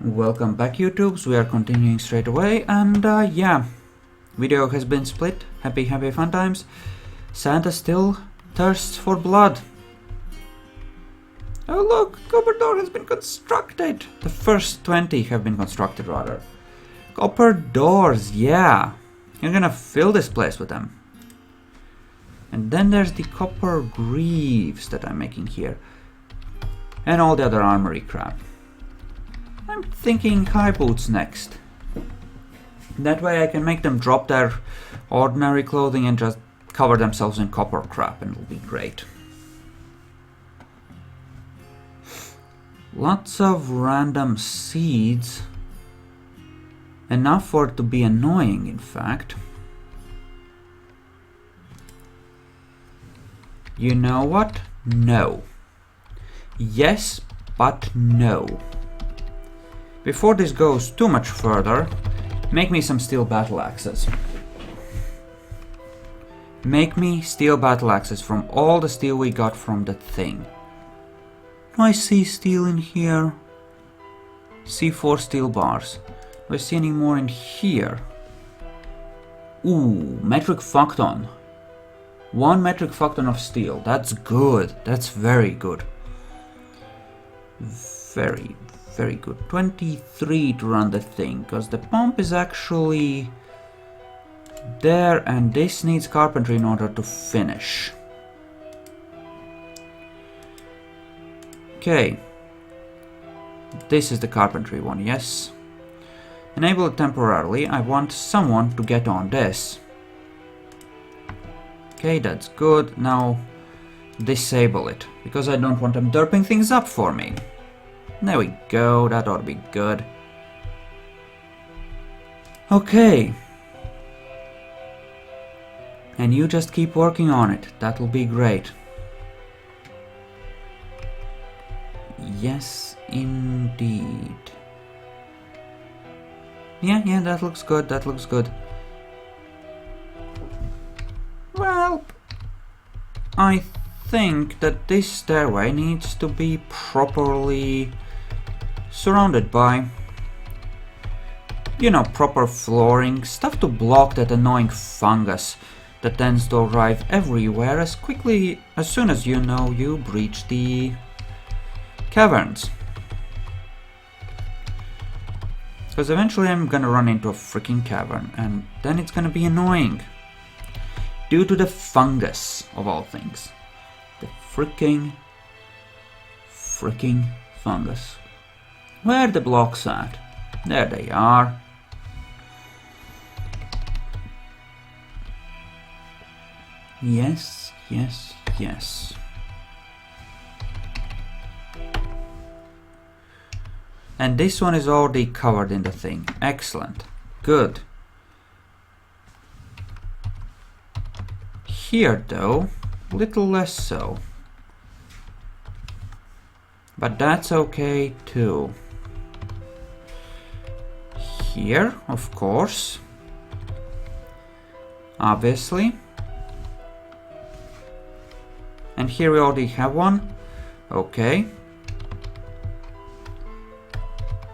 Welcome back, YouTubes. We are continuing straight away, and yeah, video has been split. Happy fun times. Santa still thirsts for blood. Oh look, copper door has been constructed. The first 20 have been constructed, rather. Copper doors, yeah. You're gonna fill this place with them. And then there's the copper greaves that I'm making here. And all the other armory crap. I'm thinking high boots next. That way I can make them drop their ordinary clothing and just cover themselves in copper crap, and it'll be great. Lots of random seeds. Enough for it to be annoying, in fact. You know what? No. Yes, but no. Before this goes too much further, make me some steel battle axes. Make me steel battle axes from all the steel we got from that thing. Do I see steel in here? See 4 steel bars. Do I see any more in here? Ooh, metric fuckton. 1 metric fuckton of steel. That's good. That's very good. Very good. 23 to run the thing, because the pump is actually there, and this needs carpentry in order to finish. Okay. This is the carpentry one, yes. Enable it temporarily. I want someone to get on this. Okay, that's good. Now disable it, because I don't want them derping things up for me. There we go, that ought to be good. Okay. And you just keep working on it, that'll be great. Yes, indeed. Yeah, that looks good, that looks good. Well, I think that this stairway needs to be properly surrounded by, you know, proper flooring, stuff to block that annoying fungus that tends to arrive everywhere as soon as you know you breach the caverns. Because eventually I'm gonna run into a freaking cavern, and then it's gonna be annoying. Due to the fungus, of all things. The freaking fungus. Where are the blocks at? There they are. Yes. And this one is already covered in the thing. Excellent. Good. Here though, little less so. But that's okay too. Here, of course. Obviously. And here we already have one. Okay.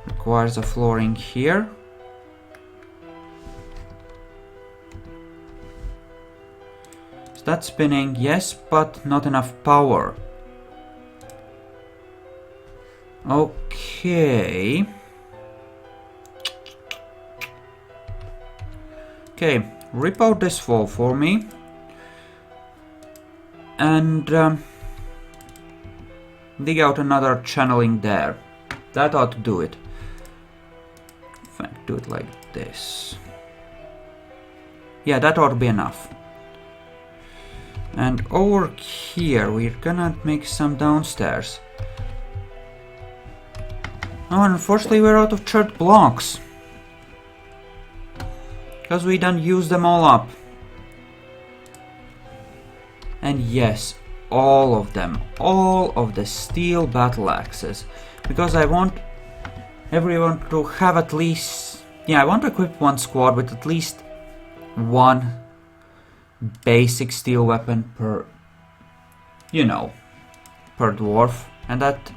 Requires a flooring here. Is that spinning? Yes, but not enough power. Okay. Okay, rip out this wall for me. And dig out another channeling there. That ought to do it. In fact, do it like this. Yeah, that ought to be enough. And over here, we're gonna make some downstairs. Oh, unfortunately we're out of church blocks. Because we done use them all up. And yes, all of them. All of the steel battle axes. Because I want everyone to have at least... Yeah, I want to equip one squad with at least one basic steel weapon per... You know, per dwarf. And that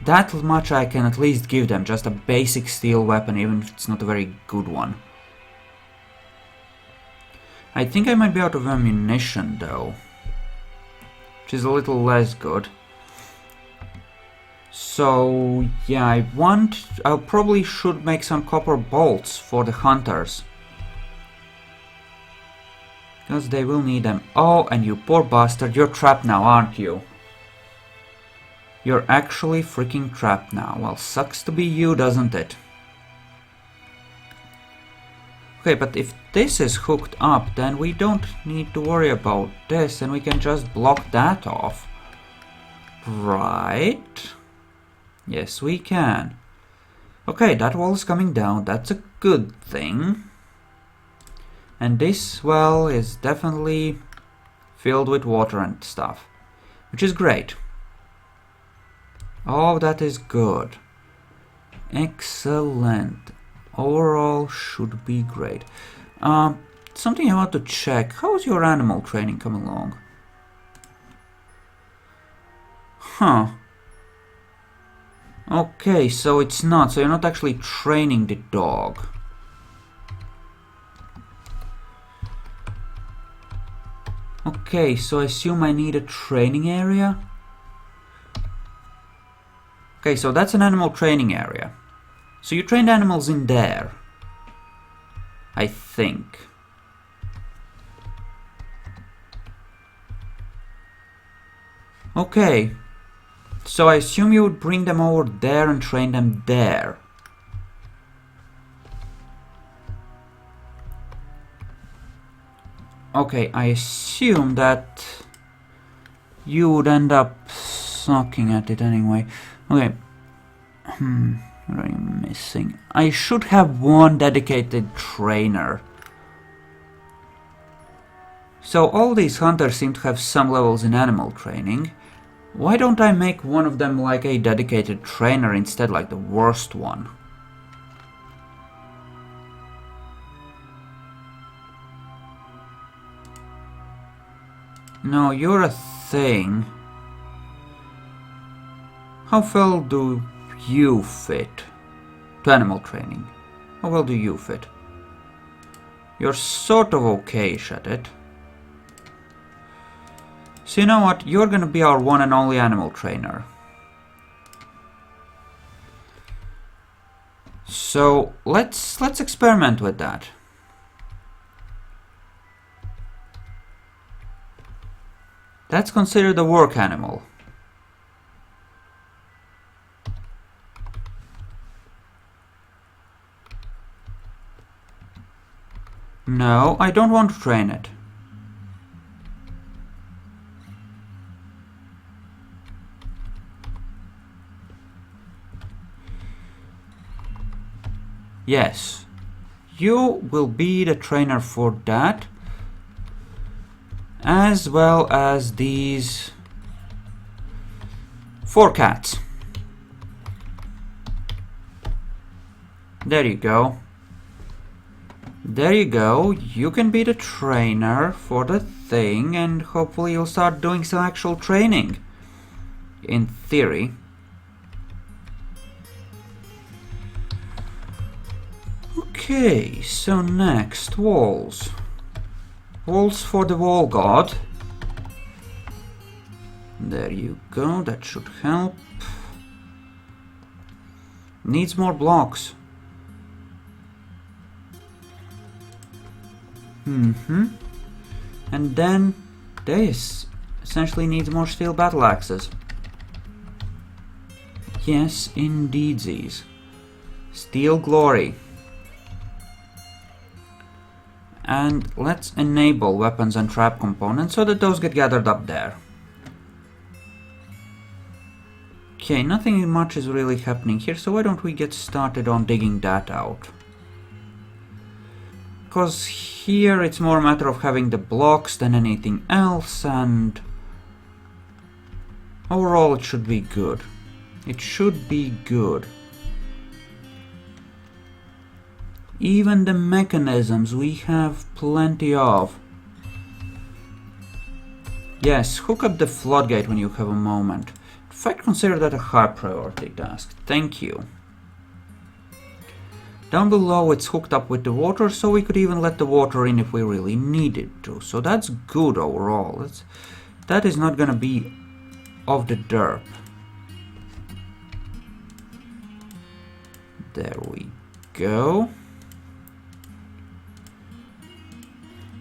That much I can at least give them, just a basic steel weapon, even if it's not a very good one. I think I might be out of ammunition though, which is a little less good. So yeah, I probably should make some copper bolts for the hunters, because they will need them. Oh, and you poor bastard, you're trapped now, aren't you? You're actually freaking trapped now. Well, sucks to be you, doesn't it? Okay, but if this is hooked up, then we don't need to worry about this, and we can just block that off. Right? Yes, we can. Okay, that wall is coming down. That's a good thing. And this well is definitely filled with water and stuff, which is great. Oh, that is good. Excellent. Overall should be great. Something I want to check. How's your animal training coming along? Huh. Okay, so it's not. So you're not actually training the dog. Okay, so I assume I need a training area? Okay, so that's an animal training area. So you trained animals in there, I think. Okay, so I assume you would bring them over there and train them there. Okay, I assume that you would end up sucking at it anyway. Okay. What are you missing? I should have one dedicated trainer. So all these hunters seem to have some levels in animal training. Why don't I make one of them like a dedicated trainer instead, like the worst one? No, you're a thing. How well do you fit to animal training? How well do you fit? You're sort of okay-ish at it. So you know what? You're gonna be our one and only animal trainer. So let's experiment with that. That's considered a work animal. No, I don't want to train it. Yes, you will be the trainer for that, as well as these 4 cats. There you go. There you go, you can be the trainer for the thing, and hopefully you'll start doing some actual training. In theory. Okay, so next, walls. Walls for the wall god. There you go, that should help. Needs more blocks. And then this essentially needs more steel battle axes. Yes, indeedsies. Steel glory. And let's enable weapons and trap components so that those get gathered up there. Okay, nothing much is really happening here, so why don't we get started on digging that out? Because here it's more a matter of having the blocks than anything else, and overall it should be good. It should be good. Even the mechanisms we have plenty of. Yes, hook up the floodgate when you have a moment. fact, consider that a high priority task. Thank you. Down below it's hooked up with the water, so we could even let the water in if we really needed to. So that's good overall. That is not gonna be of the derp. There we go.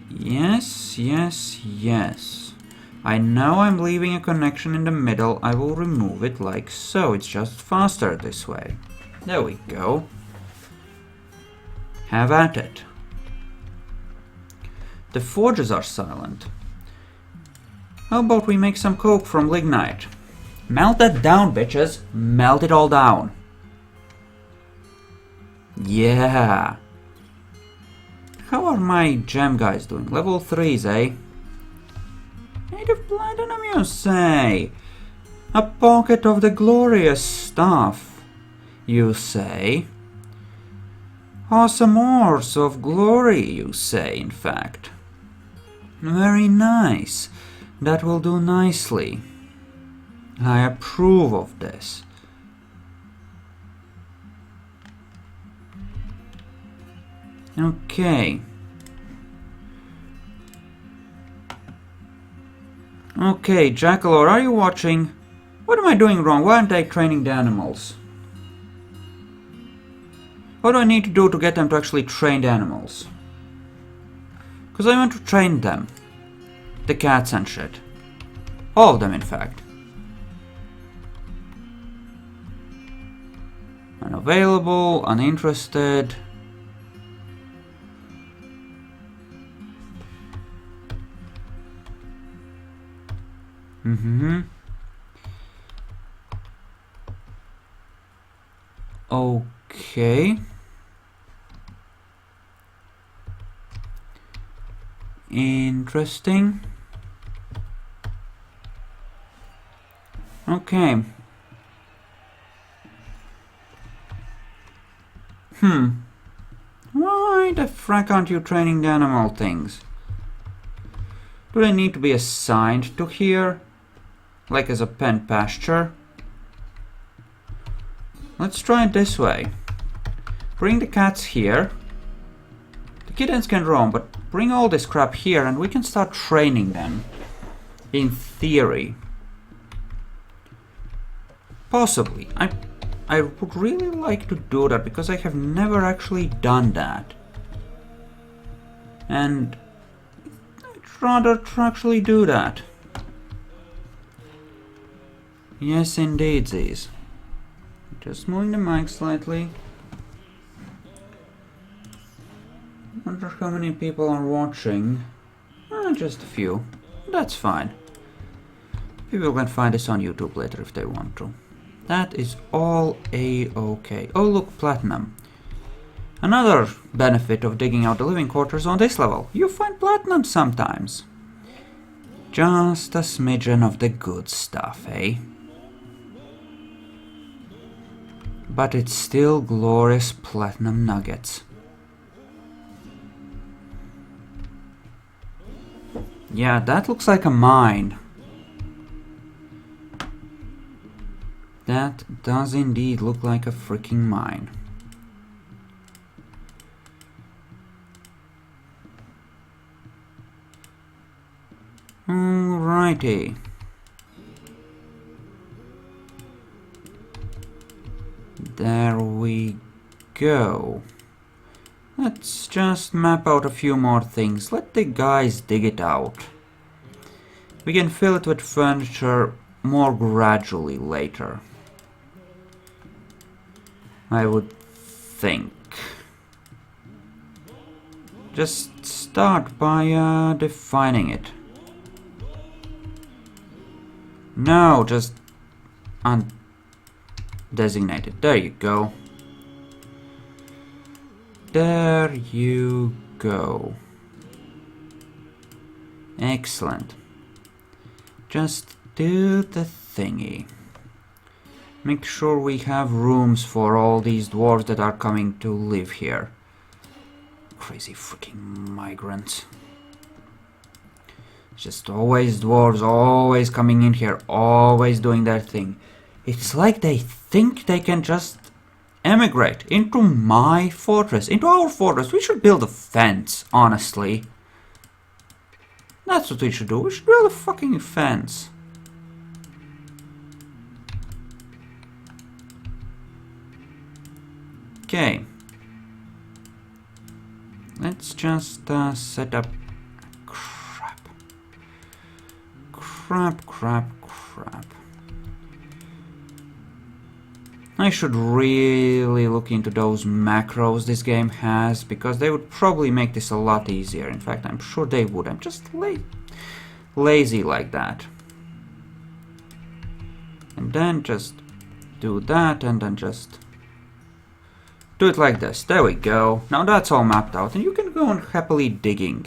Yes, yes, yes. I know I'm leaving a connection in the middle. I will remove it like so. It's just faster this way. There we go. Have at it. The forges are silent. How about we make some coke from lignite? Melt that down, bitches. Melt it all down. Yeah. How are my gem guys doing? Level 3s, eh? Native platinum, you say? A pocket of the glorious stuff, you say? Awesome ores of glory, you say, in fact. Very nice. That will do nicely. I approve of this. Okay. Okay, Jackalor, are you watching? What am I doing wrong? Why aren't I training the animals? What do I need to do to get them to actually train the animals? Because I want to train them. The cats and shit. All of them, in fact. Unavailable, uninterested. Okay. Interesting. Okay. Why the frack aren't you training the animal things? Do they need to be assigned to here? Like as a pen pasture? Let's try it this way. Bring the cats here. The kittens can roam, but bring all this crap here and we can start training them. In theory. Possibly. I would really like to do that because I have never actually done that. And I'd rather actually do that. Yes, indeed, these. Just moving the mic slightly. Wonder how many people are watching. Just a few. That's fine. People can find this on YouTube later if they want to. That is all a-okay. Oh look, platinum. Another benefit of digging out the living quarters on this level. You find platinum sometimes. Just a smidgen of the good stuff, eh? But it's still glorious platinum nuggets. Yeah, that looks like a mine. That does indeed look like a freaking mine. Alrighty. There we go. Let's just map out a few more things. Let the guys dig it out. We can fill it with furniture more gradually later. I would think. Just start by defining it. No, just undesignated. There you go. There you go. Excellent. Just do the thingy. Make sure we have rooms for all these dwarves that are coming to live here. Crazy freaking migrants. Just always dwarves, always coming in here, always doing their thing. It's like they think they can just emigrate into my fortress, into our fortress. We should build a fence, honestly. That's what we should do. We should build a fucking fence. Okay. Let's just set up... Crap. I should really look into those macros this game has, because they would probably make this a lot easier. In fact, I'm sure they would. I'm just lazy like that. And then just do that, and then just do it like this. There we go. Now that's all mapped out, and you can go on happily digging.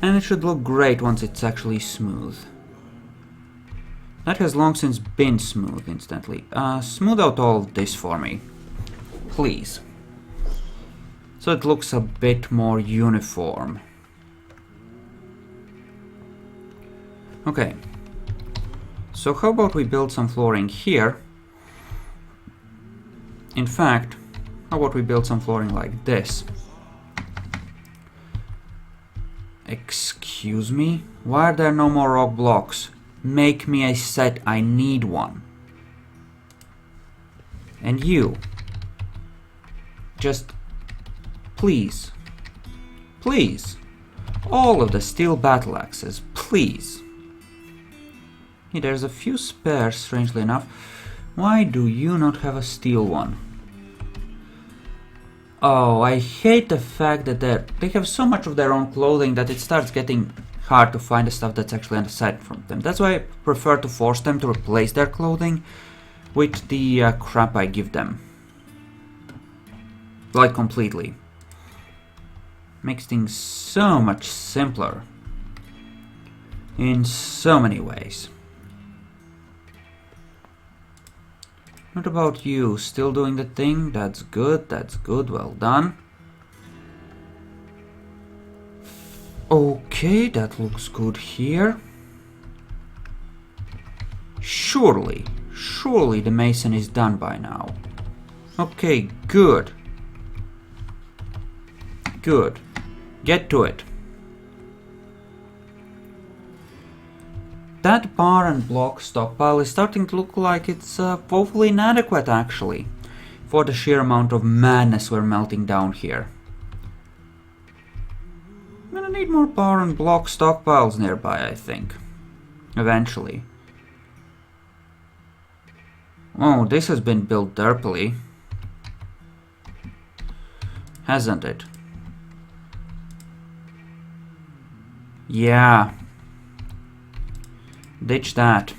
And it should look great once it's actually smooth. That has long since been smooth instantly. Smooth out all this for me, please. So it looks a bit more uniform. Okay. So how about we build some flooring here? In fact, how about we build some flooring like this? Excuse me? Why are there no more rock blocks? Make me a set, I need one. And you. Just... please. Please. All of the steel battle axes, please. Hey, there's a few spares, strangely enough. Why do you not have a steel one? Oh, I hate the fact that they have so much of their own clothing that it starts getting hard to find the stuff that's actually on the side from them. That's why I prefer to force them to replace their clothing with the crap I give them. Like completely. Makes things so much simpler. In so many ways. What about you? Still doing the thing? That's good, well done. Okay, that looks good here. Surely the mason is done by now. Okay, good. Good. Get to it. That bar and block stockpile is starting to look like it's woefully inadequate, actually, for the sheer amount of madness we're melting down here. I'm gonna need more bar and block stockpiles nearby, I think. Eventually. Oh, this has been built derpily. Hasn't it? Yeah. Ditch that.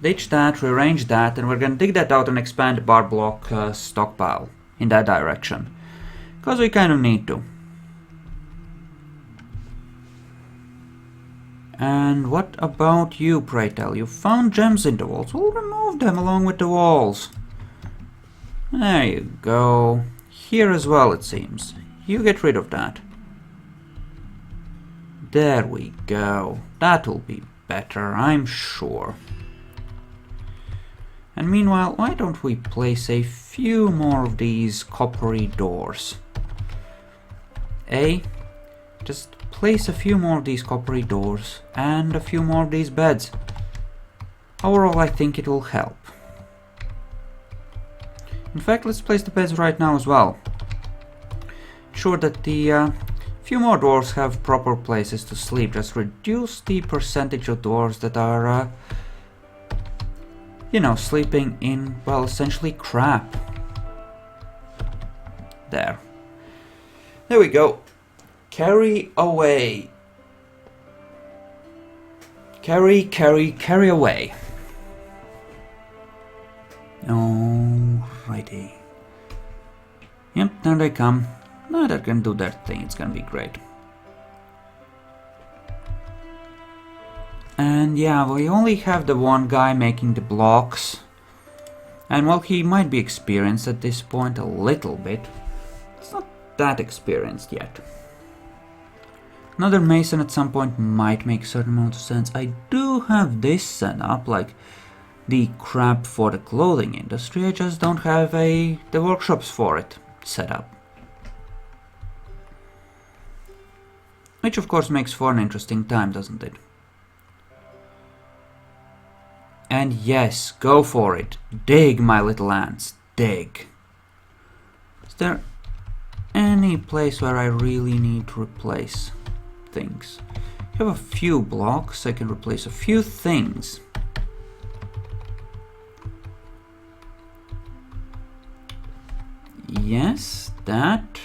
Ditch that, rearrange that, and we're gonna dig that out and expand the bar block stockpile in that direction. Because we kind of need to. And what about you, pray tell? You found gems in the walls. We'll remove them along with the walls. There you go. Here as well, it seems. You get rid of that. There we go. That'll be better, I'm sure. And meanwhile, why don't we place a few more of these coppery doors? Just place a few more of these coppery doors and a few more of these beds. Overall, I think it will help. In fact, let's place the beds right now as well. Sure that the few more dwarves have proper places to sleep. Just reduce the percentage of dwarves that are, you know, sleeping in, well, essentially crap. There. There we go. Carry away. Carry away. Alrighty. Yep, there they come. Now they're gonna do their thing, it's gonna be great. And yeah, we only have the one guy making the blocks. And while he might be experienced at this point a little bit, it's not that experienced yet. Another mason at some point might make a certain amount of sense. I do have this set up, like the crap for the clothing industry. I just don't have the workshops for it set up. Which of course makes for an interesting time, doesn't it? And yes, go for it. Dig, my little ants. Dig. Is there any place where I really need to replace things? I have a few blocks. I can replace a few things. Yes, that.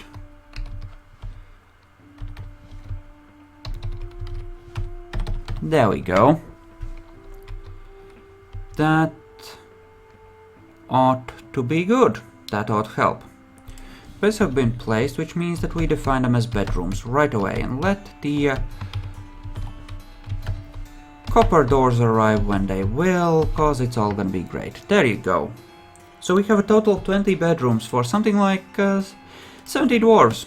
There we go. That ought to be good. That ought to help. Beds have been placed, which means that we define them as bedrooms right away, and let the copper doors arrive when they will, cause it's all gonna be great. There you go. So we have a total of 20 bedrooms for something like 70 dwarves.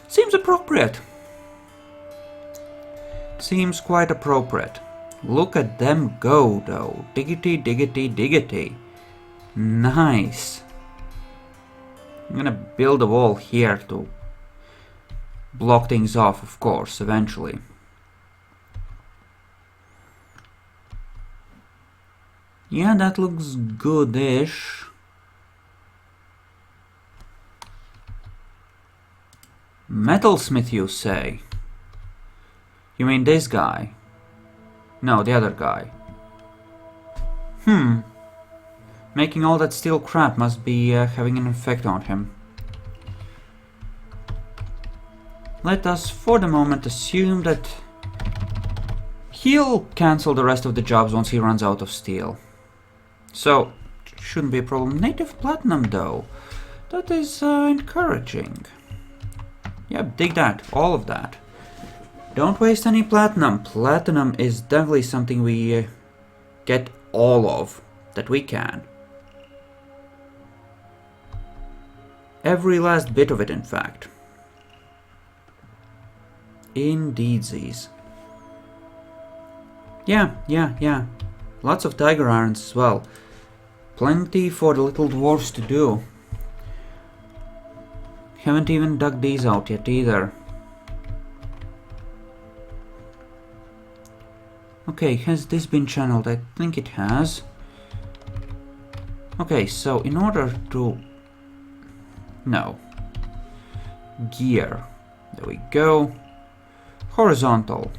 Seems appropriate. Seems quite appropriate. Look at them go, though. Diggity, diggity, diggity. Nice. I'm gonna build a wall here to block things off, of course, eventually. Yeah, that looks good-ish. Metalsmith, you say? You mean this guy? No, the other guy. Making all that steel crap must be having an effect on him. Let us, for the moment, assume that he'll cancel the rest of the jobs once he runs out of steel. So, shouldn't be a problem. Native platinum, though. That is encouraging. Yep, dig that. All of that. Don't waste any platinum. Platinum is definitely something we get all of that we can. Every last bit of it, in fact. Indeedsies. Yeah. Lots of tiger irons as well. Plenty for the little dwarfs to do. Haven't even dug these out yet either. Okay, has this been channeled? I think it has. Okay, so in order to... No. Gear. There we go. Horizontal.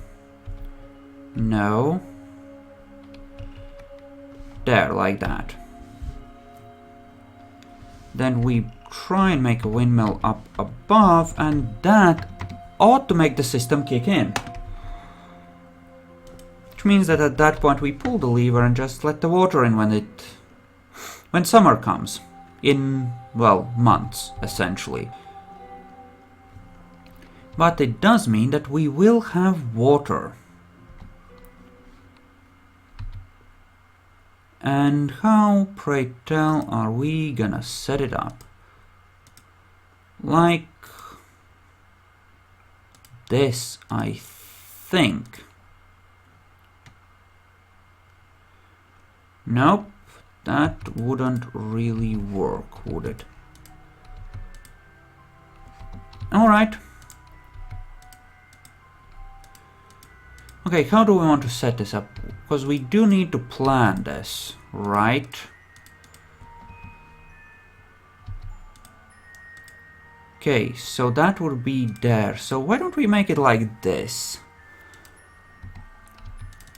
No. There, like that. Then we try and make a windmill up above, and that ought to make the system kick in. Which means that at that point we pull the lever and just let the water in when summer comes. In, well, months, essentially. But it does mean that we will have water. And how, pray tell, are we gonna set it up? Like this, I think. Nope, that wouldn't really work, would it? Alright. Okay, how do we want to set this up? Because we do need to plan this, right? Okay, so that would be there. So why don't we make it like this?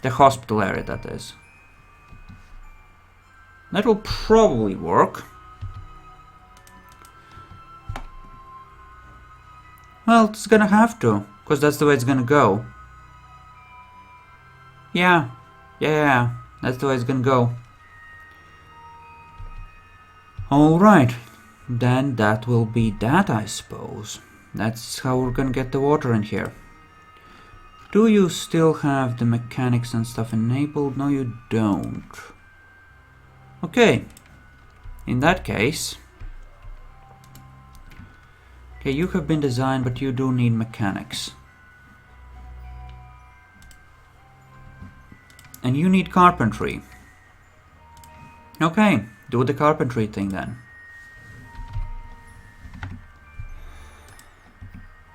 The hospital area, that is. That will probably work. Well, it's gonna have to, because that's the way it's gonna go. Yeah, that's the way it's gonna go. Alright, then that will be that, I suppose. That's how we're gonna get the water in here. Do you still have the mechanics and stuff enabled? No, you don't. Okay, in that case... Okay, you have been designed, but you do need mechanics. And you need carpentry. Okay, do the carpentry thing then.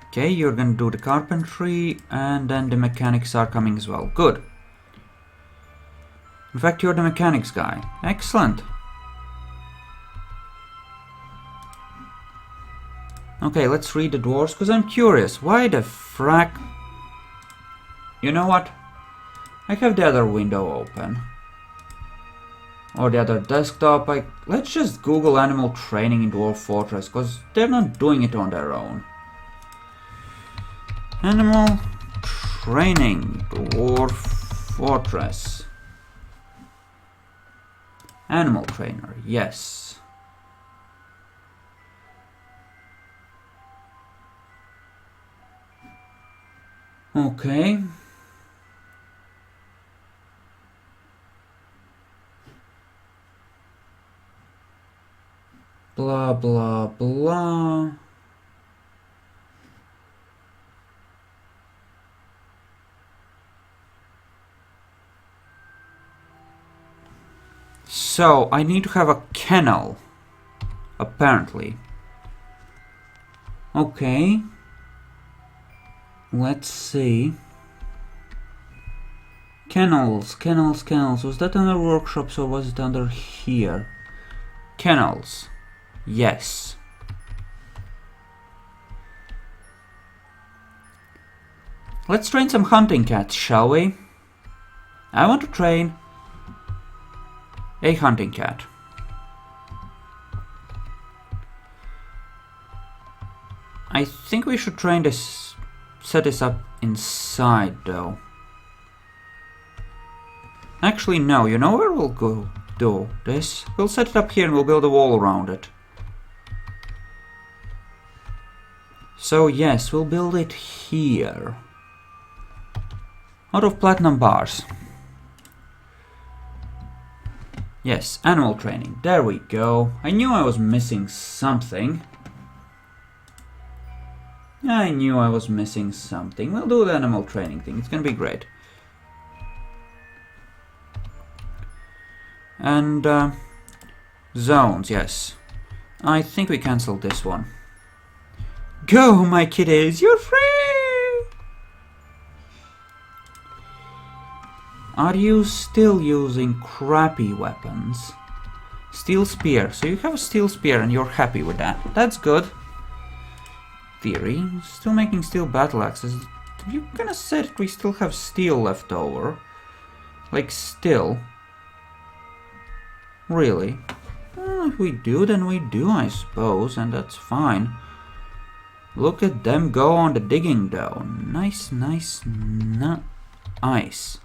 Okay, you're gonna do the carpentry, and then the mechanics are coming as well. Good. In fact, you're the mechanics guy. Excellent. Okay, let's read the dwarves, because I'm curious. Why the frack... You know what? I have the other window open. Or the other desktop. Let's just Google animal training in Dwarf Fortress, because they're not doing it on their own. Animal training, Dwarf Fortress. Animal trainer, yes. Okay. Blah, blah, blah. So, I need to have a kennel. Apparently. Okay. Let's see. Kennels, kennels, kennels. Was that under workshops or was it under here? Kennels. Yes. Let's train some hunting cats, shall we? I want to train a hunting cat. I think we should train this, set this up inside though. Actually no, you know where we'll go do this? We'll set it up here and we'll build a wall around it. So yes, we'll build it here. Out of platinum bars. Yes, animal training. There we go. I knew I was missing something. I knew I was missing something. We'll do the animal training thing. It's gonna be great. And zones, yes. I think we cancelled this one. Go, my kiddies, you're free! Are you still using crappy weapons? Steel spear. So you have a steel spear and you're happy with that. That's good. Theory. Still making steel battle axes. You're gonna say that we still have steel left over? Like still? Really? Well, if we do, then we do, I suppose, and that's fine. Look at them go on the digging though. Nice, nice, nice.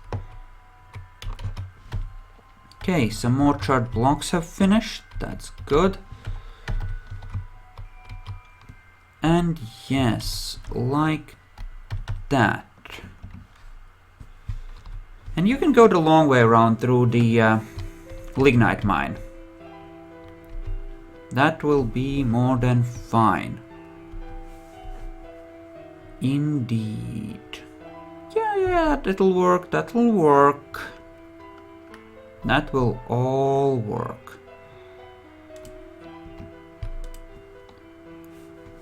Okay, some more charred blocks have finished. That's good. And yes, like that. And you can go the long way around through the lignite mine. That will be more than fine. Indeed. Yeah, that'll work, that'll work. That will all work.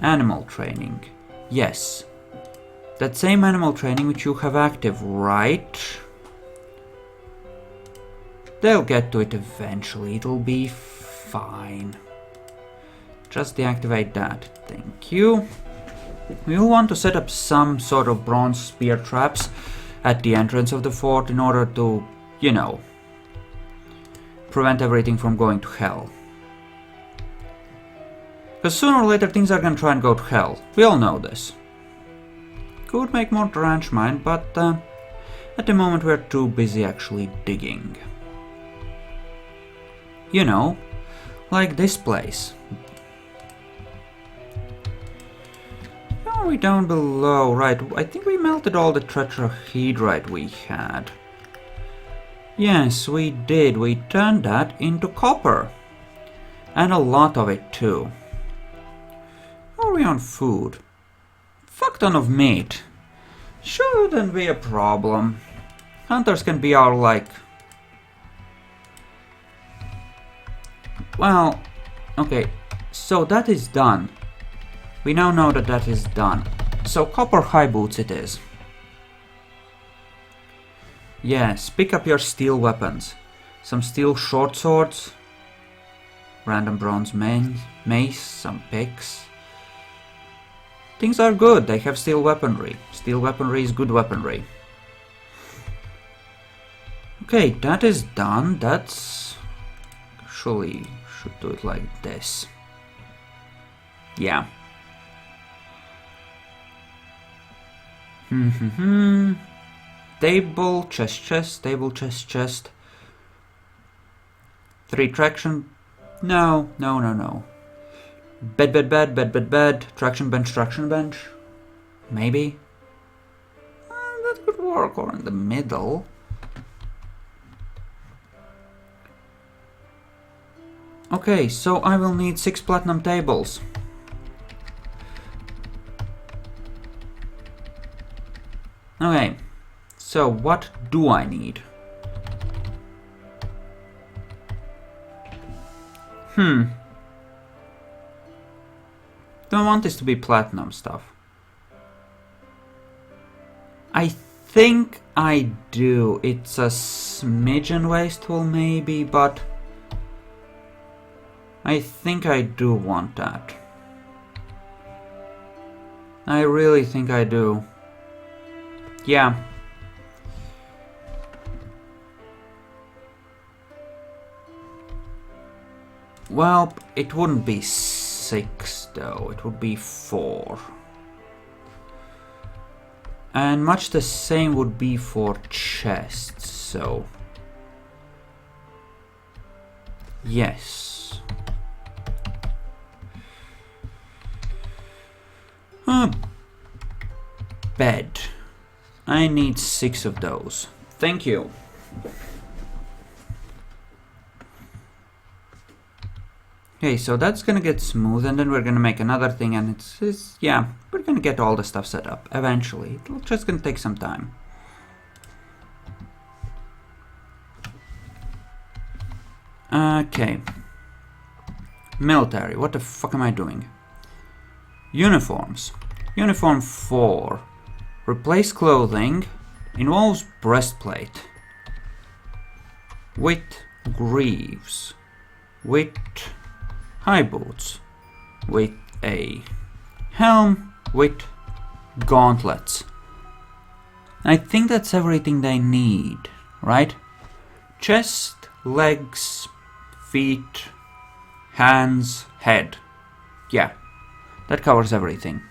Animal training. Yes. That same animal training which you have active, right? They'll get to it eventually. It'll be fine. Just deactivate that. Thank you. We'll want to set up some sort of bronze spear traps at the entrance of the fort in order to, you know, prevent everything from going to hell. Because sooner or later things are gonna try and go to hell. We all know this. Could make more branch mine, but at the moment we're too busy actually digging. You know, like this place. Are we down below? Right, I think we melted all the tetrahedrite we had. Yes, we did. We turned that into copper. And a lot of it too. How are we on food? Fuck ton of meat. Shouldn't be a problem. Hunters can be our, like... Well, okay, so that is done. We now know that that is done. So copper high boots it is. Yes, pick up your steel weapons. Some steel short swords. Random bronze mace, some picks. Things are good, they have steel weaponry. Steel weaponry is good weaponry. Okay, that is done. That's... Actually, should do it like this. Yeah. Table, chest, table, chest. 3 traction. No. Bed. Traction bench. Maybe. That could work, or in the middle. Okay, so I will need 6 platinum tables. Okay, so what do I need? Do I want this to be platinum stuff? I think I do. It's a smidgen wasteful maybe, but I think I do want that. I really think I do. Yeah. Well, it wouldn't be 6 though, it would be 4. And much the same would be for chests, so... Yes. Bed. I need 6 of those. Thank you. Okay, so that's gonna get smooth, and then we're gonna make another thing, and it's yeah, we're gonna get all the stuff set up eventually. It's just gonna take some time. Okay. Military, what the fuck am I doing? Uniforms. Uniform 4. Replace clothing. Involves breastplate. With greaves. With high boots. With a helm. With gauntlets. I think that's everything they need, right? Chest, legs, feet, hands, head. Yeah, that covers everything.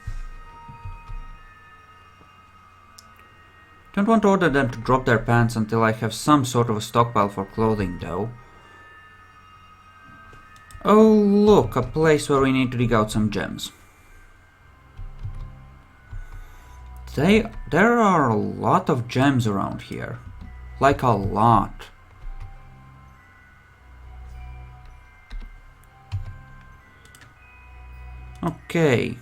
Don't want to order them to drop their pants until I have some sort of a stockpile for clothing though. Oh look, a place where we need to dig out some gems. There are a lot of gems around here. Like a lot. Okay.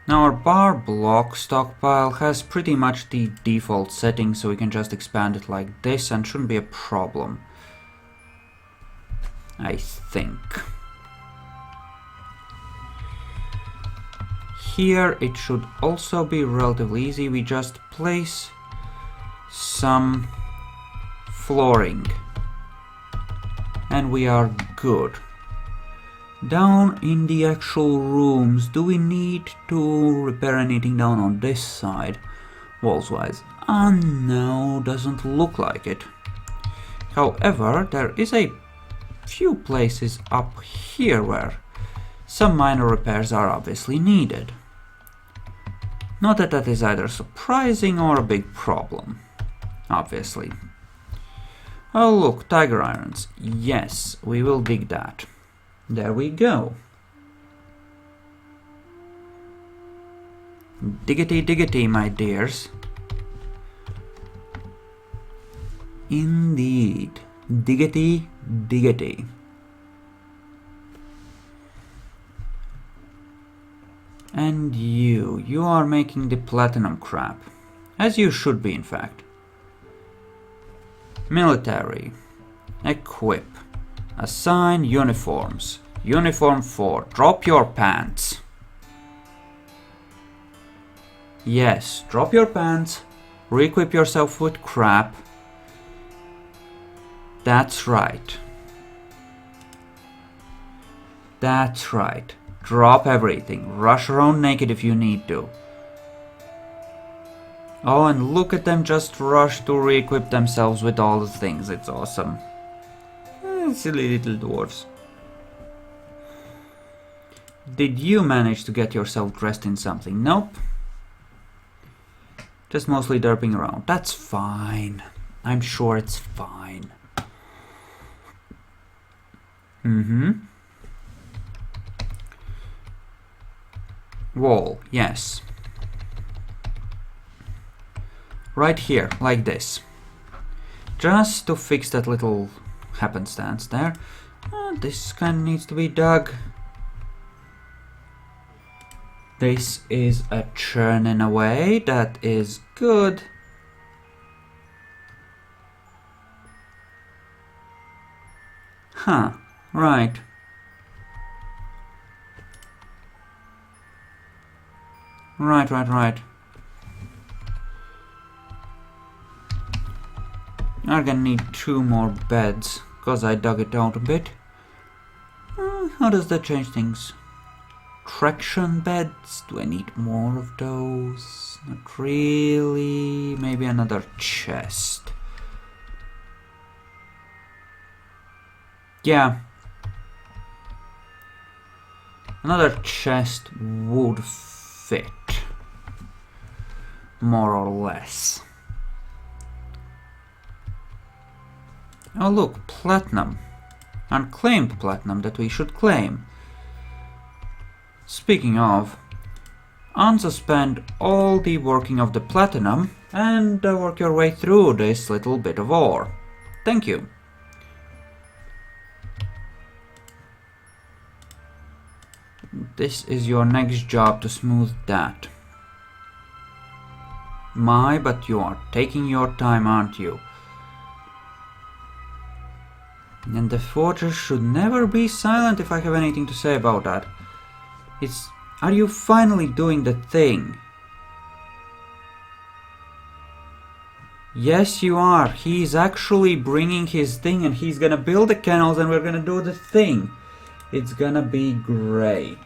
Now our bar block stockpile has pretty much the default setting, so we can just expand it like this and shouldn't be a problem. I think. Here it should also be relatively easy. We just place some flooring and we are good. Down in the actual rooms, do we need to repair anything down on this side, walls wise? No, doesn't look like it. However, there is a few places up here where some minor repairs are obviously needed. Not that that is either surprising or a big problem, obviously. Oh look, tiger irons. Yes, we will dig that. There we go. Diggity diggity, my dears. Indeed. Diggity diggity. And you are making the platinum crap. As you should be, in fact. Military. Equip. Assign uniforms. Uniform 4. Drop your pants. Yes, drop your pants. Re-equip yourself with crap. That's right. That's right. Drop everything. Rush around naked if you need to. Oh, and look at them just rush to re-equip themselves with all the things. It's awesome. Silly little dwarves. Did you manage to get yourself dressed in something? Nope. Just mostly derping around. That's fine. I'm sure it's fine. Wall, yes. Right here, like this. Just to fix that little happenstance there. This kind of needs to be dug. This is a churning away. That is good. Huh, right. Right. I'm gonna need 2 more beds, because I dug it out a bit. How does that change things? Traction beds? Do I need more of those? Not really. Maybe another chest. Yeah. Another chest would fit. More or less. Oh look, platinum. Unclaimed platinum that we should claim. Speaking of, unsuspend all the working of the platinum and work your way through this little bit of ore. Thank you. This is your next job to smooth that. But you are taking your time, aren't you? And the fortress should never be silent if I have anything to say about that. Are you finally doing the thing? Yes, you are. He's actually bringing his thing and he's gonna build the kennels and we're gonna do the thing. It's gonna be great.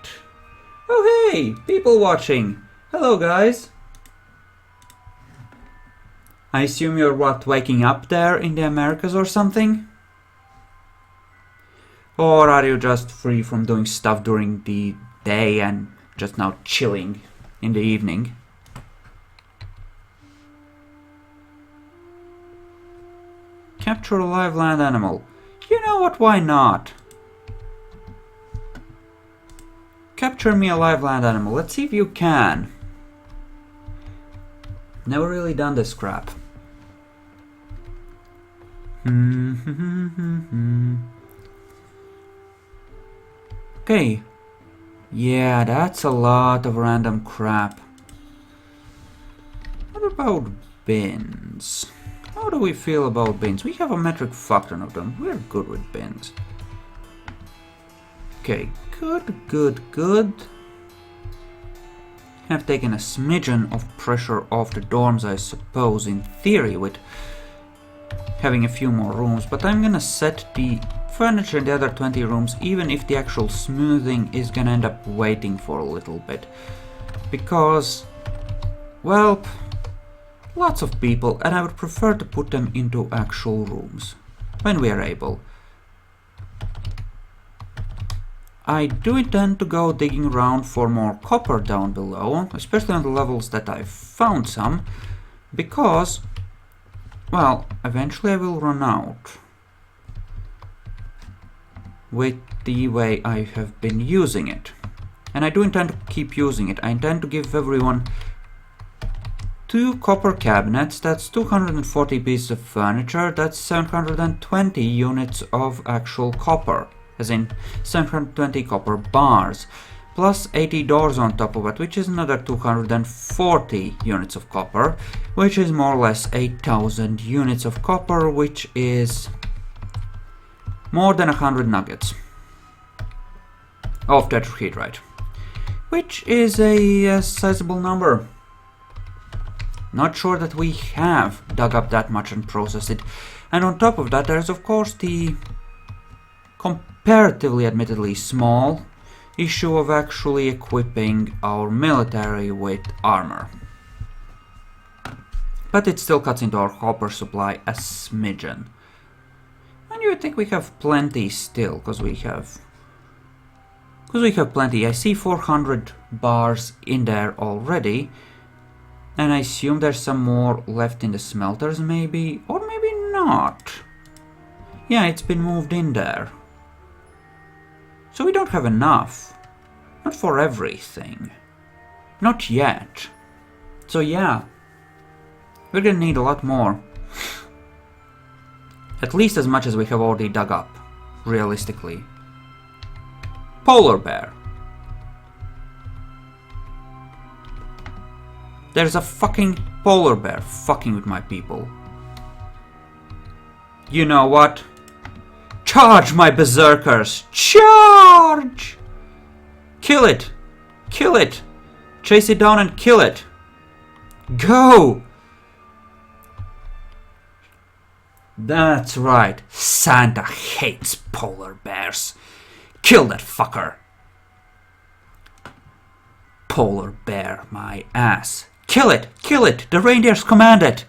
Oh hey, people watching. Hello guys. I assume you're waking up there in the Americas or something? Or are you just free from doing stuff during the day and just now chilling in the evening? Capture a live land animal. You know what, why not? Capture me a live land animal. Let's see if you can. Never really done this crap. Okay. Yeah, that's a lot of random crap. What about bins? How do we feel about bins? We have a metric fuck ton of them. We're good with bins. Okay, good. Have taken a smidgen of pressure off the dorms, I suppose, in theory, with having a few more rooms, but I'm gonna set the furniture in the other 20 rooms, even if the actual smoothing is gonna end up waiting for a little bit. Because, well, lots of people, and I would prefer to put them into actual rooms, when we are able. I do intend to go digging around for more copper down below, especially on the levels that I've found some, because, well, eventually I will run out. With the way I have been using it. And I do intend to keep using it. I intend to give everyone 2 copper cabinets, that's 240 pieces of furniture, that's 720 units of actual copper. As in 720 copper bars. plus 80 doors on top of it, which is another 240 units of copper, which is more or less 8,000 units of copper, which is more than 100 nuggets of tetrahedrite, which is a sizable number. Not sure that we have dug up that much and processed it. And on top of that, there's of course the comparatively, admittedly small issue of actually equipping our military with armor. But it still cuts into our copper supply a smidgen. And you would think we have plenty still, because we have plenty. I see 400 bars in there already, and I assume there's some more left in the smelters maybe, or maybe not. Yeah, it's been moved in there. So we don't have enough. Not for everything. Not yet. So yeah, we're gonna need a lot more. At least as much as we have already dug up, realistically. Polar bear. There's a fucking polar bear fucking with my people. You know what? Charge, my berserkers! Charge! Kill it! Kill it! Chase it down and kill it! Go! That's right. Santa hates polar bears. Kill that fucker! Polar bear, my ass. Kill it! Kill it! The reindeers command it!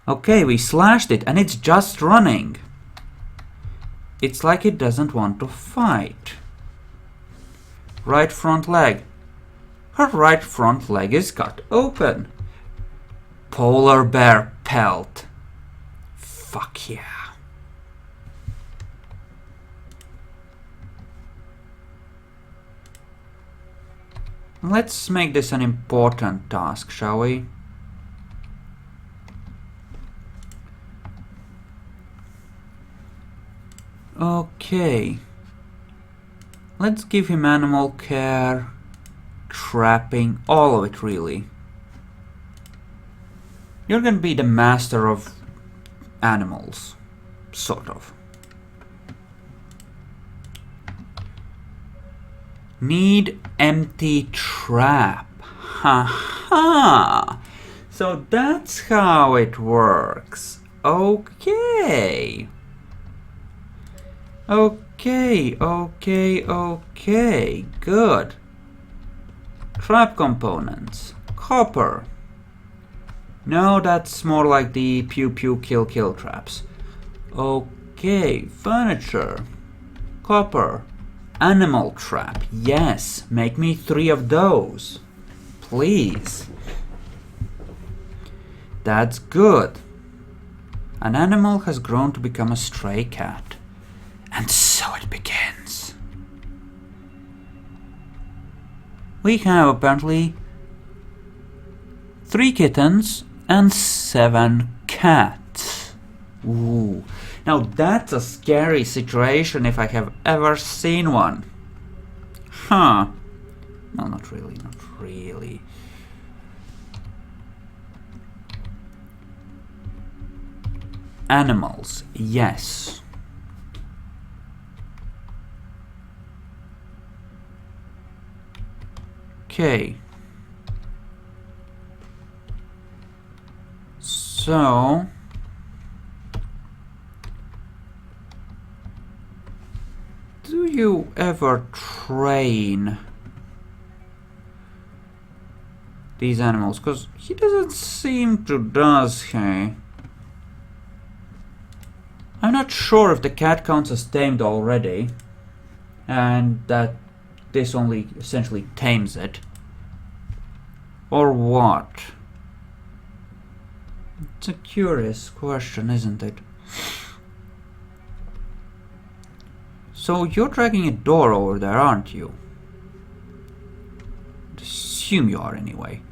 Okay, we slashed it and it's just running. It's like it doesn't want to fight. Right front leg. Her right front leg is cut open. Polar bear pelt. Fuck yeah. Let's make this an important task, shall we? Okay. Let's give him animal care, trapping, all of it really. You're gonna be the master of animals, sort of. Need empty trap. Haha. So that's how it works. Okay. Okay, good. Trap components. Copper. No, that's more like the pew pew kill kill traps. Okay, furniture. Copper. Animal trap. Yes, make me 3 of those. Please. That's good. An animal has grown to become a stray cat. And so it begins. We have apparently 3 kittens and 7 cats. Ooh. Now that's a scary situation if I have ever seen one. Huh. No, not really, not really. Animals, yes. Okay. So do you ever train these animals? Because he doesn't seem to, does he? I'm not sure if the cat counts as tamed already, and that this only essentially tames it, or what? It's a curious question, isn't it? So you're dragging a door over there, aren't you? I'd assume you are anyway.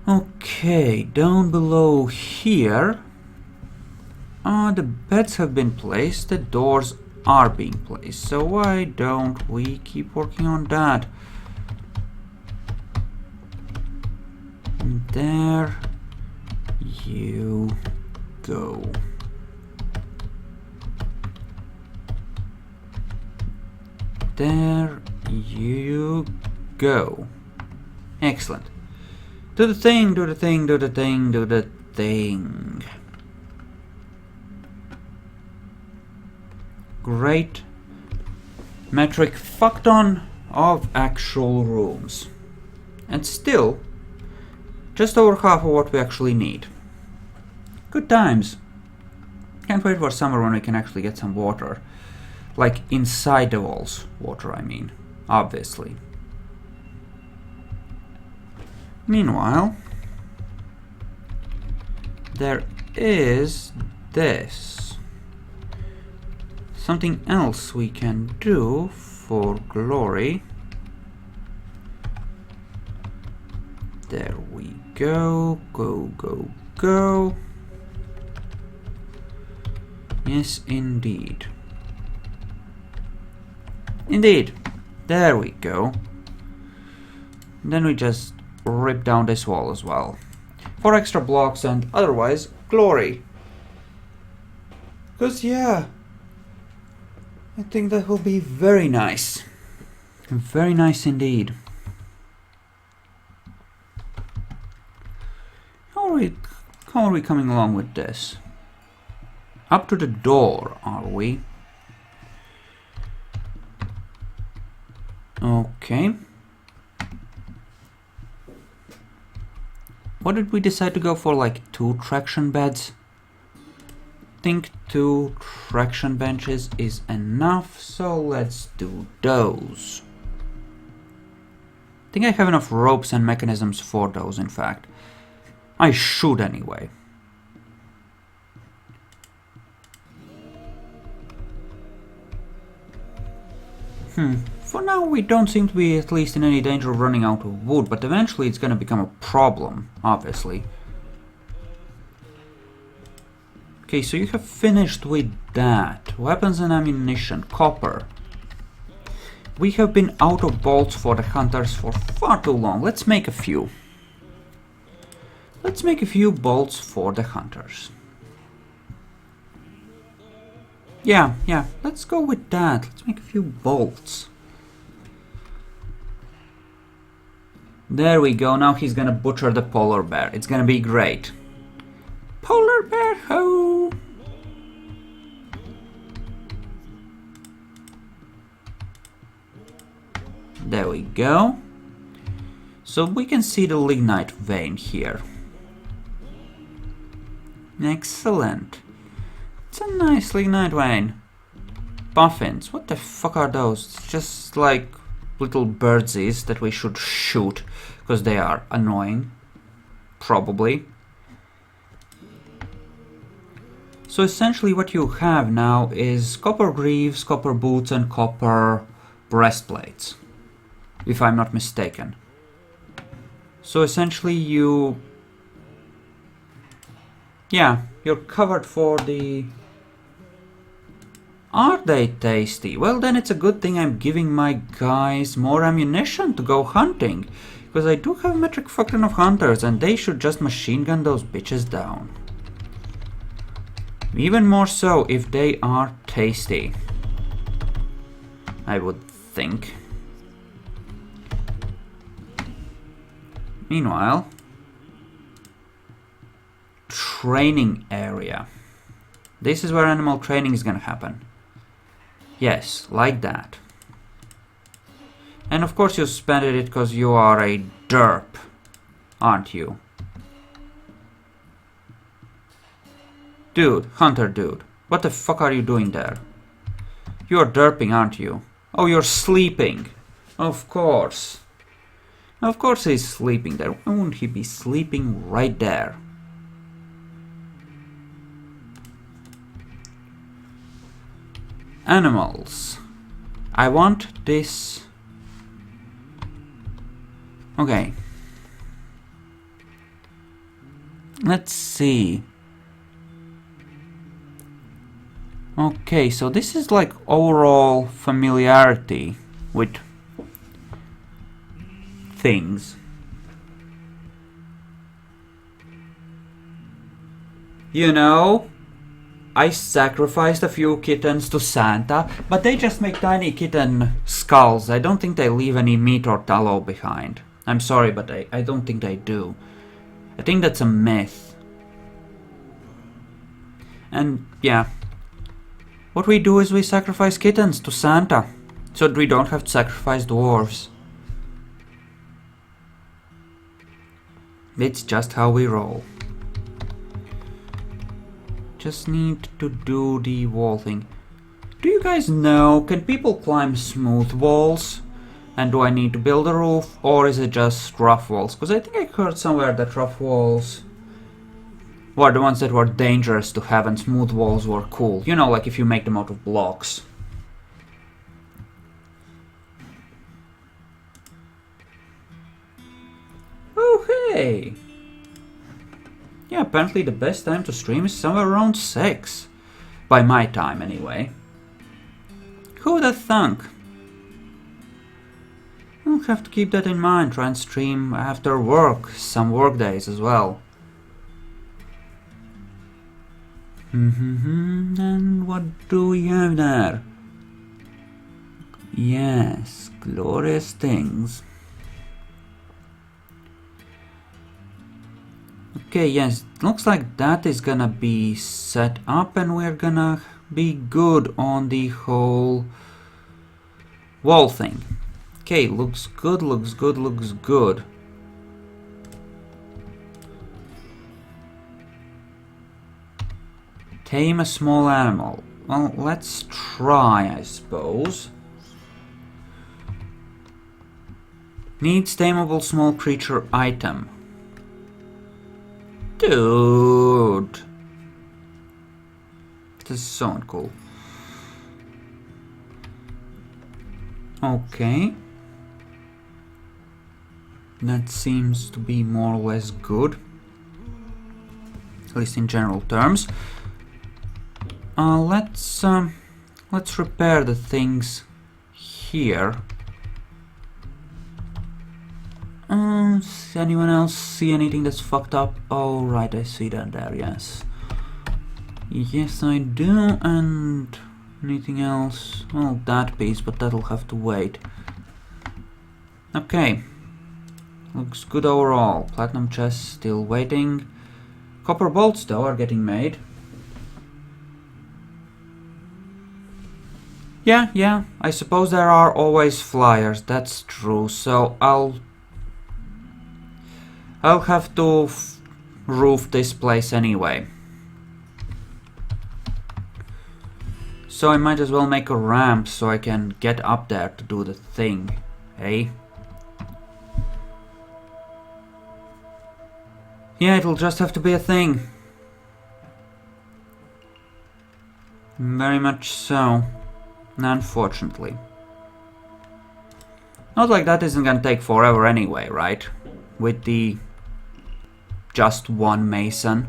Okay, down below here. The beds have been placed, the doors are being placed. So why don't we keep working on that? And there you go. There you go. Excellent. Do the thing, do the thing, do the thing, do the thing. Great. Metric fuck ton of actual rooms. And still, just over half of what we actually need. Good times. Can't wait for summer when we can actually get some water. Like inside the walls. Water, I mean. Obviously. Meanwhile, there is this. Something else we can do for glory. There we go. Go, go, go. Yes, indeed. Indeed. There we go. Then we just rip down this wall as well. 4 extra blocks and otherwise glory. Because yeah, I think that will be very nice. Very nice indeed. How are we coming along with this? Up to the door, are we? Okay. What did we decide to go for, like 2 traction beds? I think 2 traction benches is enough, so let's do those. I think I have enough ropes and mechanisms for those, in fact. I should anyway. For now we don't seem to be at least in any danger of running out of wood, but eventually it's gonna become a problem, obviously. Okay, so you have finished with that. Weapons and ammunition, copper. We have been out of bolts for the hunters for far too long. Let's make a few. Let's make a few bolts for the hunters. Yeah, let's go with that. Let's make a few bolts. There we go, now he's gonna butcher the polar bear. It's gonna be great. Polar bear ho! There we go. So we can see the lignite vein here. Excellent. It's a nice lignite vein. Puffins, what the fuck are those? It's just like little birdsies that we should shoot because they are annoying. Probably. So essentially what you have now is copper greaves, copper boots and copper breastplates. If I'm not mistaken. So essentially you're covered for the... Are they tasty? Well, then it's a good thing I'm giving my guys more ammunition to go hunting. Because I do have a metric fuck ton of hunters and they should just machine gun those bitches down. Even more so if they are tasty. I would think. Meanwhile... Training area. This is where animal training is gonna happen. Yes, like that. And of course you suspended it because you are a derp, aren't you? Dude, hunter dude, what the fuck are you doing there? You're derping, aren't you? Oh, you're sleeping. Of course. Of course he's sleeping there. Why wouldn't he be sleeping right there? Animals. I want this. Okay. Let's see. Okay, so this is like overall familiarity with things. You know, I sacrificed a few kittens to Santa, but they just make tiny kitten skulls. I don't think they leave any meat or tallow behind. I'm sorry, but I don't think they do. I think that's a myth. And yeah, what we do is we sacrifice kittens to Santa, so that we don't have to sacrifice dwarves. It's just how we roll. Just need to do the wall thing. Do you guys know, can people climb smooth walls? And do I need to build a roof, or is it just rough walls? Because I think I heard somewhere that rough walls were the ones that were dangerous to have and smooth walls were cool. You know, like if you make them out of blocks. Oh, hey! Yeah, apparently the best time to stream is somewhere around 6. By my time, anyway. Who'd have thunk? I'll have to keep that in mind, try and stream after work, some work days as well. And what do we have there? Yes, glorious things. Okay, yes, looks like that is gonna be set up and we're gonna be good on the whole wall thing. Okay, looks good, looks good, looks good. Tame a small animal. Well, let's try, I suppose. Needs tameable small creature item. Dude. This is so uncool. Okay. That seems to be more or less good. At least in general terms. Let's repair the things here. Anyone else see anything that's fucked up? Oh, right, I see that there, yes. Yes, I do, and anything else? Well, that piece, but that'll have to wait. Okay. Looks good overall. Platinum chest still waiting. Copper bolts, though, are getting made. Yeah, I suppose there are always flyers, that's true, so I'll have to roof this place anyway. So I might as well make a ramp so I can get up there to do the thing, eh? Yeah, it'll just have to be a thing. Very much so. Unfortunately. Not like that isn't gonna take forever anyway, right? With the just one mason.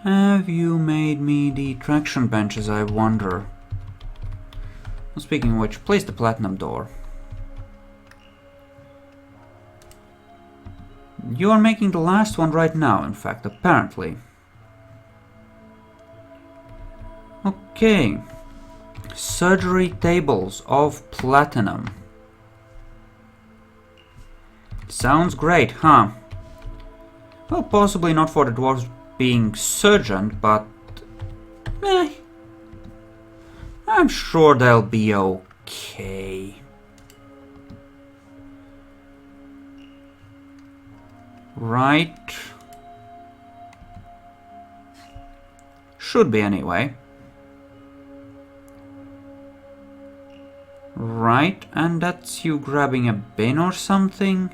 Have you made me the traction benches, I wonder? Well, speaking of which, place the platinum door. You are making the last one right now, in fact, apparently. Okay. Surgery tables of platinum. Sounds great, huh? Well, possibly not for the dwarves being surgeon, but I'm sure they'll be okay. Right? Should be anyway. Right, and that's you grabbing a bin or something?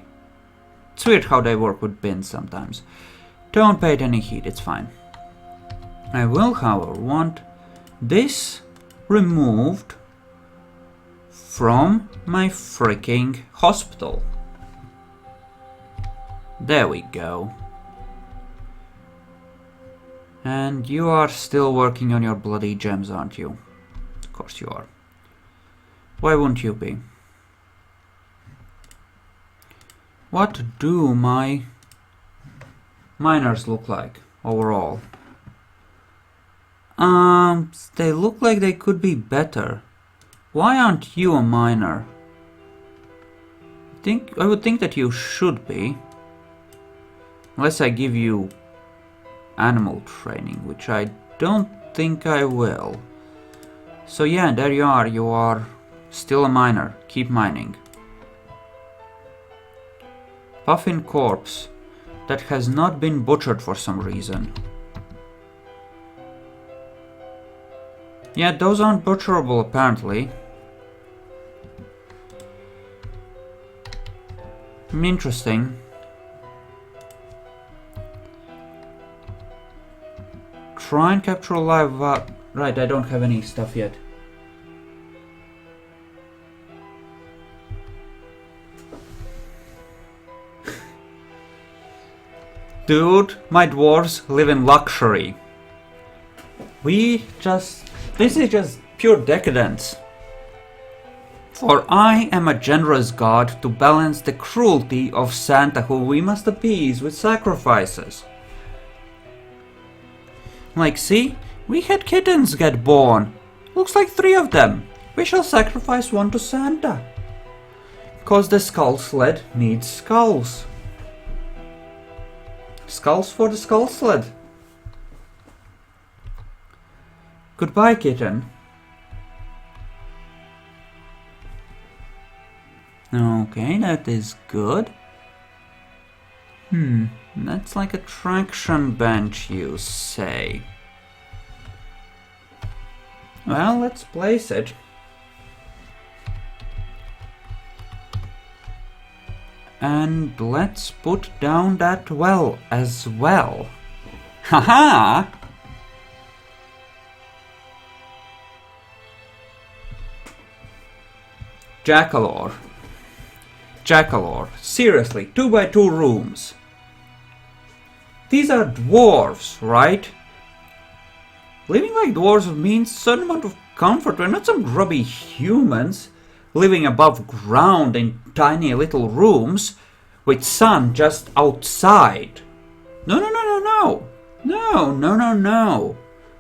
It's weird how they work with bins sometimes. Don't pay it any heed, it's fine. I will, however, want this removed from my freaking hospital. There we go. And you are still working on your bloody gems, aren't you? Of course you are. Why wouldn't you be? What do my miners look like overall? They look like they could be better. Why aren't you a miner? I would think that you should be. Unless I give you animal training, which I don't think I will. So yeah, there you are still a miner. Keep mining. Puffin corpse that has not been butchered for some reason. Yeah, those aren't butcherable apparently. Interesting. Try and capture a live right, I don't have any stuff yet. Dude, my dwarves live in luxury. This is just pure decadence. For I am a generous god to balance the cruelty of Santa, who we must appease with sacrifices. Like, see? We had kittens get born. Looks like 3 of them. We shall sacrifice one to Santa. 'Cause the skull sled needs skulls. Skulls for the skull sled. Goodbye, kitten. Okay, that is good. That's like a traction bench, you say. Well, let's place it. And let's put down that well as well. Haha! Jackalore. Seriously, 2x2 rooms. These are dwarves, right? Living like dwarves means a certain amount of comfort. We're not some grubby humans living above ground in tiny little rooms with sun just outside. No.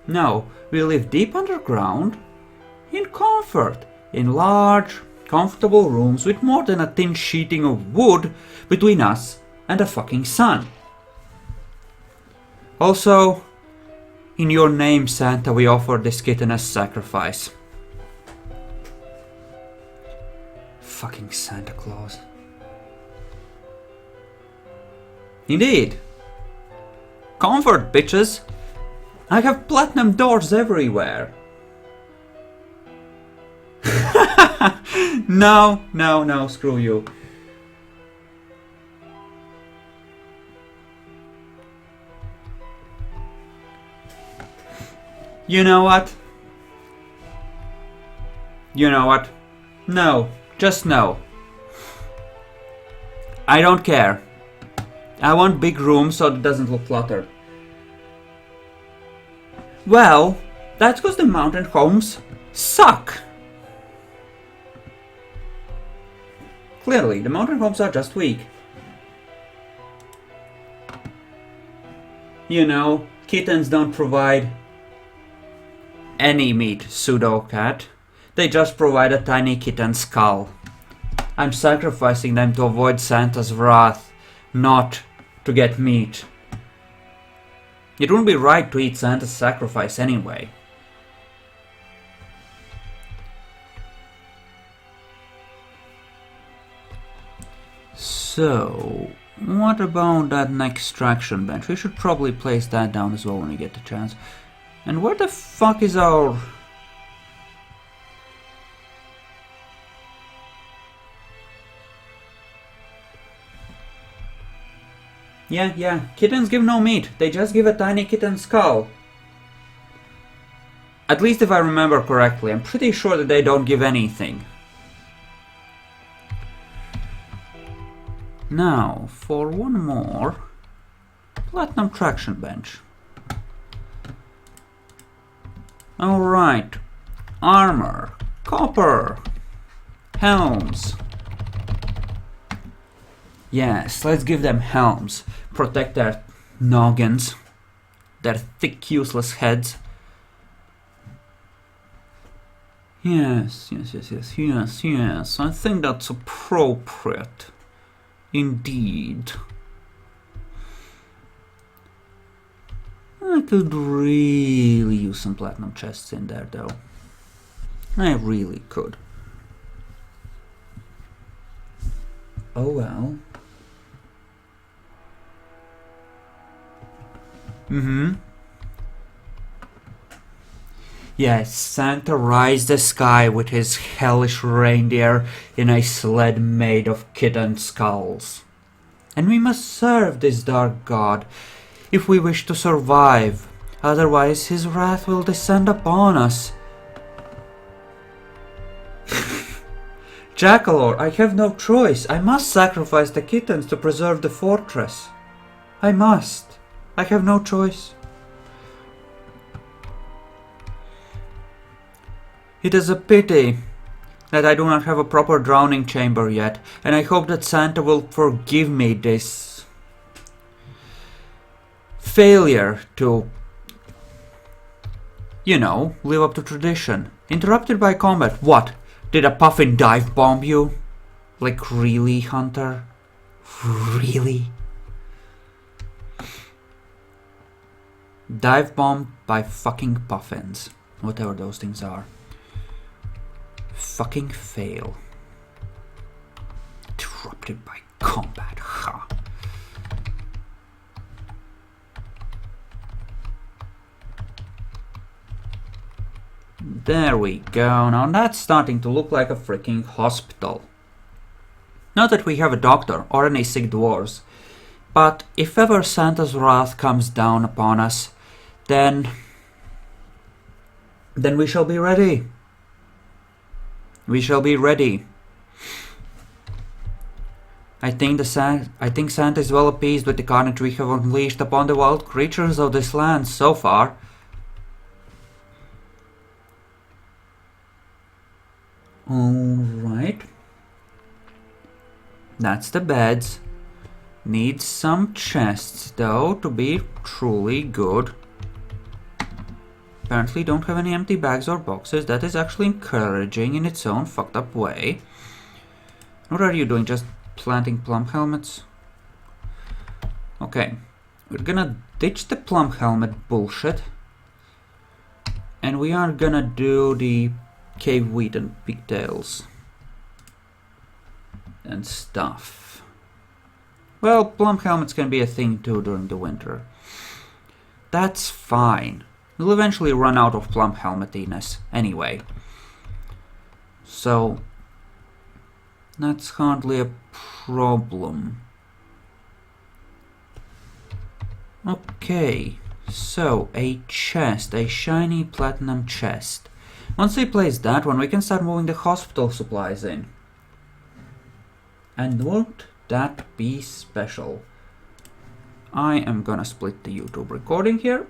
No, we live deep underground in comfort, in large, comfortable rooms with more than a thin sheeting of wood between us and the fucking sun. Also, in your name, Santa, we offer this kitten as sacrifice. Fucking Santa Claus. Indeed. Comfort, bitches. I have platinum doors everywhere. No, screw you. You know what? No, just no. I don't care. I want big rooms so it doesn't look cluttered. Well, that's because the mountain homes suck. Clearly, the mountain homes are just weak. You know, kittens don't provide any meat, pseudo-cat. They just provide a tiny kitten skull. I'm sacrificing them to avoid Santa's wrath, not to get meat. It wouldn't be right to eat Santa's sacrifice anyway. So, what about that extraction bench? We should probably place that down as well when we get the chance. And where the fuck is our... Yeah, kittens give no meat. They just give a tiny kitten skull. At least if I remember correctly. I'm pretty sure that they don't give anything. Now, for one more platinum traction bench. Alright. Armor. Copper. Helms. Yes, let's give them helms. Protect their noggins. Their thick, useless heads. Yes. I think that's appropriate. Indeed. I could really use some platinum chests in there, though. I really could. Oh well. Yes, Santa rides the sky with his hellish reindeer in a sled made of kitten skulls. And we must serve this dark god if we wish to survive, otherwise his wrath will descend upon us. Jackalor, I have no choice. I must sacrifice the kittens to preserve the fortress. I must. I have no choice. It is a pity that I do not have a proper drowning chamber yet, and I hope that Santa will forgive me this failure to, you know, live up to tradition. Interrupted by combat. What? Did a puffin dive bomb you? Like really, Hunter? Really? Dive bomb by fucking puffins. Whatever those things are. Fucking fail. Interrupted by combat. Ha. There we go. Now that's starting to look like a freaking hospital. Not that we have a doctor or any sick dwarves, but if ever Santa's wrath comes down upon us, then we shall be ready. We shall be ready. I think Santa is well appeased with the carnage we have unleashed upon the wild creatures of this land so far. Alright. That's the beds. Needs some chests though to be truly good. Apparently don't have any empty bags or boxes. That is actually encouraging in its own fucked up way. What are you doing? Just planting plum helmets? Okay. We're gonna ditch the plum helmet bullshit. And we are gonna do the cave wheat and pigtails. And stuff. Well, plum helmets can be a thing too during the winter. That's fine. We'll eventually run out of plum helmetiness anyway. So that's hardly a problem. Okay, so a chest, a shiny platinum chest. Once we place that one, we can start moving the hospital supplies in. And won't that be special? I am gonna split the YouTube recording here.